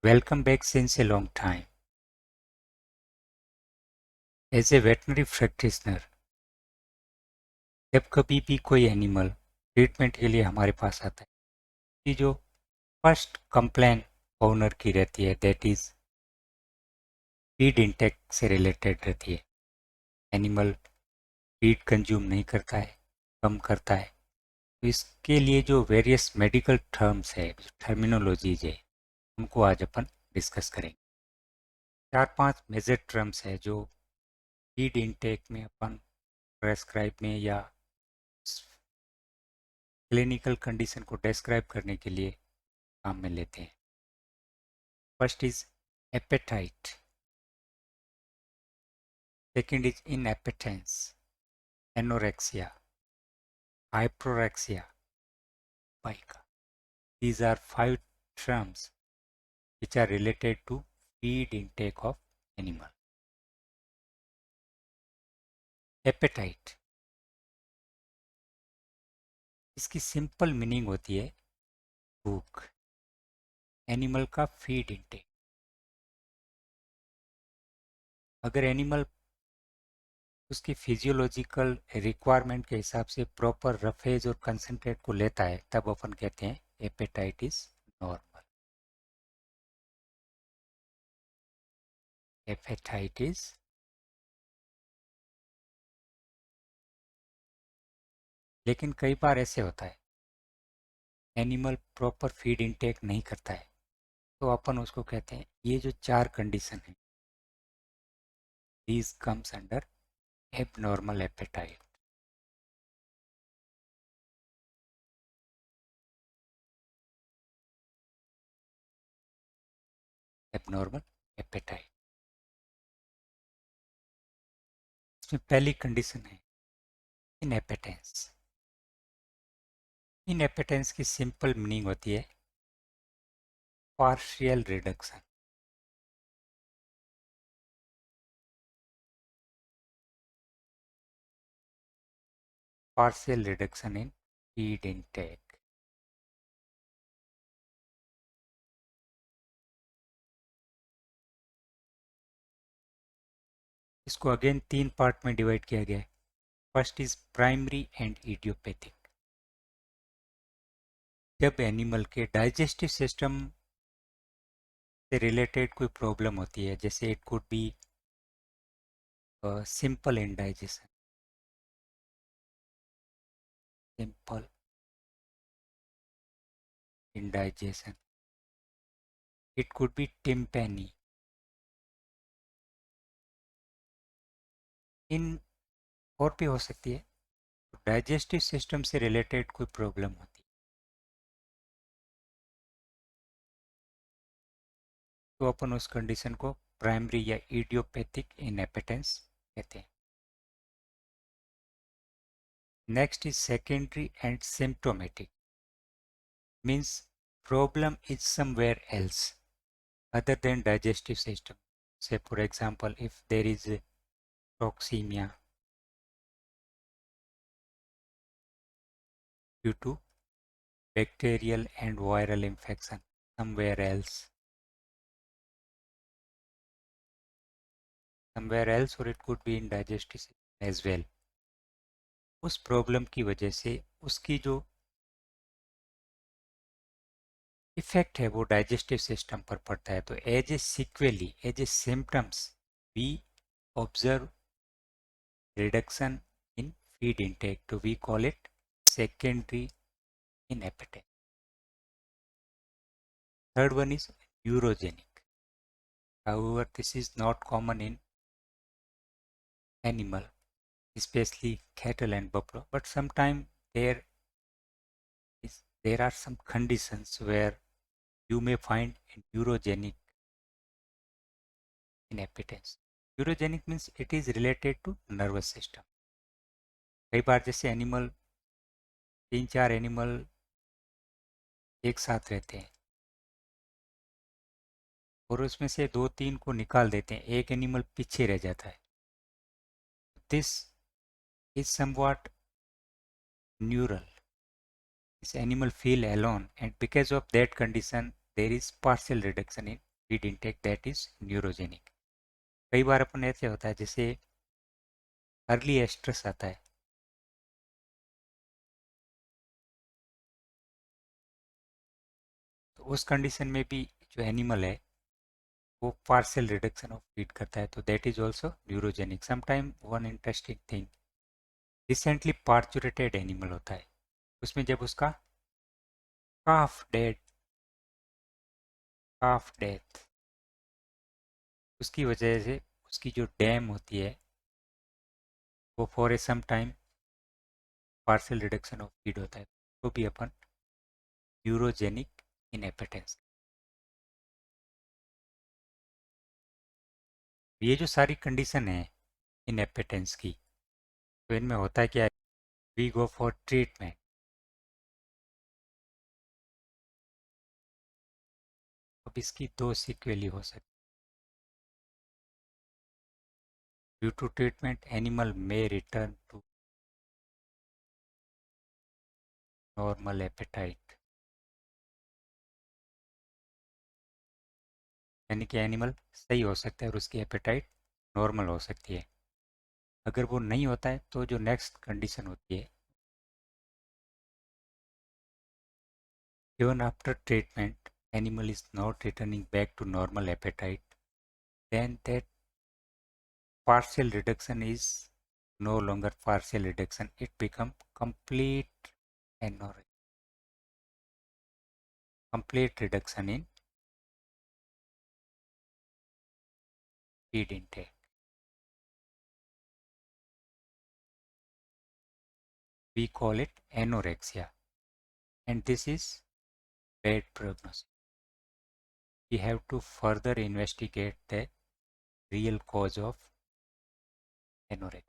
Welcome back since a long time. As a veterinary practitioner, जब कभी भी कोई एनिमल ट्रीटमेंट के लिए हमारे पास आता है कि जो फर्स्ट कंप्लेन ओनर की रहती है दैट इज फीड इंटेक से रिलेटेड रहती है। एनिमल फीड कंज्यूम नहीं करता है, कम करता है। तो इसके लिए जो वेरियस मेडिकल टर्म्स है, टर्मिनोलॉजीज है, उनको आज अपन डिस्कस करेंगे। 4-5 मेजर टर्म्स है जो फीड इंटेक में अपन प्रेस्क्राइब में या क्लिनिकल कंडीशन को डिस्क्राइब करने के लिए काम में लेते हैं। First is appetite, second is inappetence, anorexia, hyperorexia, pica. These are 5 terms which are related to feed intake of animal. Appetite, इसकी सिंपल मीनिंग होती है भूख। एनिमल का फीड इंटेक, अगर एनिमल उसकी फिजियोलॉजिकल रिक्वायरमेंट के हिसाब से प्रॉपर रफेज और कंसंट्रेट को लेता है तब अपन कहते हैं appetite is normal. Appetite is लेकिन कई बार ऐसे होता है एनिमल प्रॉपर फीड इंटेक नहीं करता है तो अपन उसको कहते हैं ये जो 4 कंडीशन है these comes under abnormal appetite. Abnormal appetite, इसमें पहली कंडीशन है इनएपेटेंस। इनएपेटेंस की सिंपल मीनिंग होती है partial reduction. partial reduction in feed intake. इसको अगेन 3 पार्ट में डिवाइड किया गया है। First is primary and idiopathic. जब एनिमल के डाइजेस्टिव सिस्टम से रिलेटेड कोई प्रॉब्लम होती है, जैसे it could be simple indigestion, simple indigestion, it could be tympani, इन और भी हो सकती है। डाइजेस्टिव सिस्टम से रिलेटेड कोई प्रॉब्लम होती है तो अपन उस कंडीशन को प्राइमरी या इडियोपैथिक इनएपेटेंस कहते हैं। Next is secondary and symptomatic, means problem is somewhere else other than digestive system. Say for example, if there is toxemia due to bacterial and viral infection somewhere else, or it could be in digestive system as well. उस problem की वजह से उसकी जो effect है वो digestive system पर पड़ता है। तो as a sequelae, as a symptoms we observe reduction in feed intake, तो we call it secondary inappetence. Third one is neurogenic. However, this is not common in animal, especially cattle and buffalo. But sometimes there are some conditions where you may find neurogenic inaptitude. Neurogenic means it is related to nervous system. कई बार जैसे animal 3-4 animal एक साथ रहते हैं और उसमें से 2-3 को निकाल देते हैं, एक एनिमल पीछे रह जाता है। This is somewhat neural. This animal feel alone, and because of that condition there is partial reduction in feed intake that is neurogenic. कई बार अपन ऐसे होता है जैसे अर्ली एस्ट्रस आता है, तो उस कंडीशन में भी जो एनिमल है वो पार्शियल रिडक्शन ऑफ फीड करता है, तो that is also neurogenic. Sometime one interesting thing, recently parturated animal होता है, उसमें जब उसका काफ डेड काफ डेथ, उसकी वजह से उसकी जो डैम होती है वो for a some time partial reduction of feed होता है, तो भी अपन न्यूरोजेनिक इनहेपेटेंस। ये जो सारी कंडीशन है इनहेपेटेंस की, तो इनमें होता है क्या, वी गो फॉर ट्रीटमेंट। अब इसकी दो सीक्वेली हो सकती। Due to treatment animal may return to normal appetite, यानी कि एनिमल सही हो सकता है और उसकी एपेटाइट नॉर्मल हो सकती है। अगर वो नहीं होता है तो जो नेक्स्ट कंडीशन होती है, even after treatment animal is not returning back to normal appetite, then that partial reduction is no longer partial reduction, it become complete anorexia, complete reduction in feed intake. We call it anorexia, and this is bad prognosis. We have to further investigate the real cause of anorexia.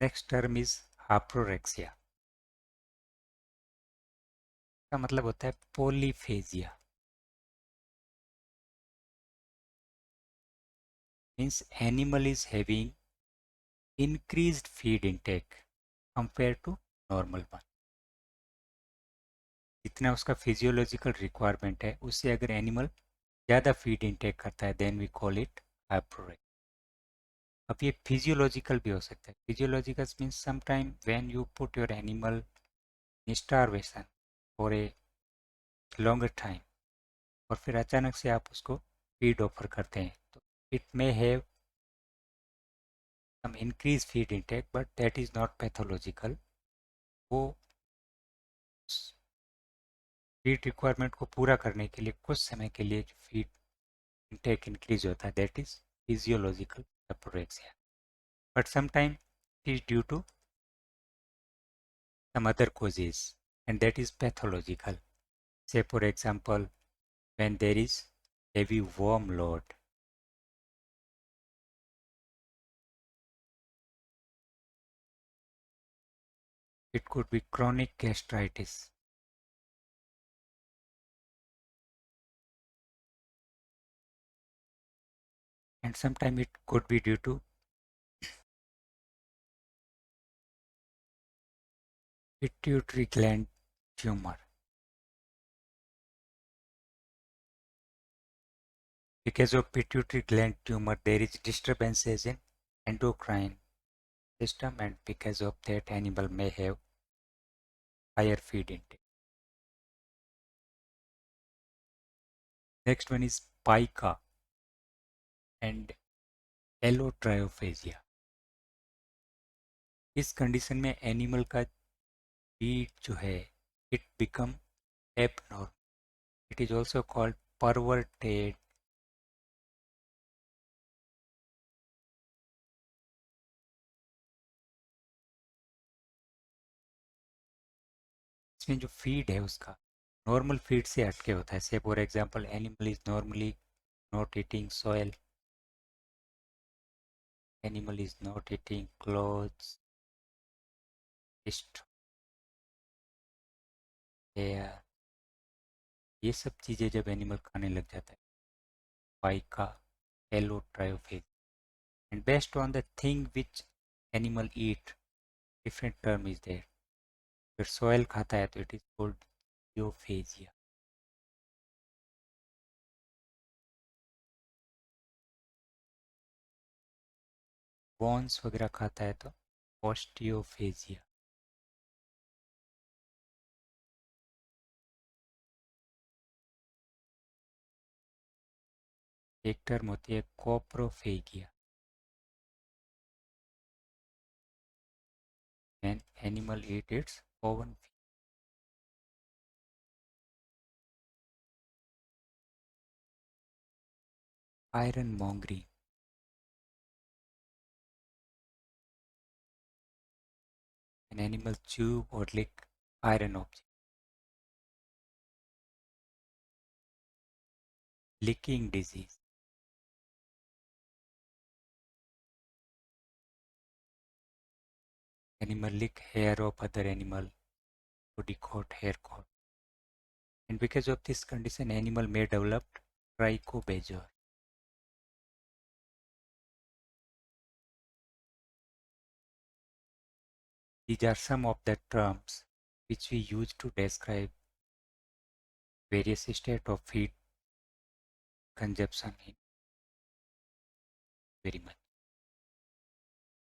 Next term is haprorexia, का मतलब होता है पोलीफेजिया, means animal is having increased feed intake compared to normal one. जितना उसका physiological requirement है उससे अगर animal ज़्यादा फीड इंटेक करता है, then we call it hyporexia. अब ये फिजियोलॉजिकल भी हो सकता है। Physiological means some time when you put your animal in starvation for a longer time, और फिर अचानक से आप उसको फीड ऑफर करते हैं, तो it may have some increase feed intake but that is not pathological. वो फीड रिक्वायरमेंट को पूरा करने के लिए कुछ समय के लिए फीड intake increase होता है, that is physiological anorexia, but sometimes it is due to some other causes and that is pathological. Say for example, when there is heavy worm load, it could be chronic gastritis, and sometimes it could be due to pituitary gland tumor. Because of pituitary gland tumor, there is disturbances in endocrine system, and because of that, animal may have higher feed intake. Next one is pica and एलोट्रायोफेजिया। इस condition में animal का beat जो है it become abnormal, it is also called perverted. इसमें जो feed है उसका normal feed से हटके होता है। से for example animal is normally not eating soil, animal is not eating clothes, hair, ये सब चीज़ें जब एनिमल खाने लग जाता है, pica allotriophagy. And based on the thing which animal eat, different term is there. अगर सॉयल खाता है तो it is called geophagia. Bones वगैरह खाता है तो ऑस्टियोफेजिया। एक टर्म होती है coprophagia. An animal eat its own. Ironmongery. An animal chew or lick iron object. Licking disease. Animal lick hair of other animal to decode hair coat. And because of this condition, animal may develop trichobezoar. These are some of the terms which we use to describe various state of feed consumption in very much.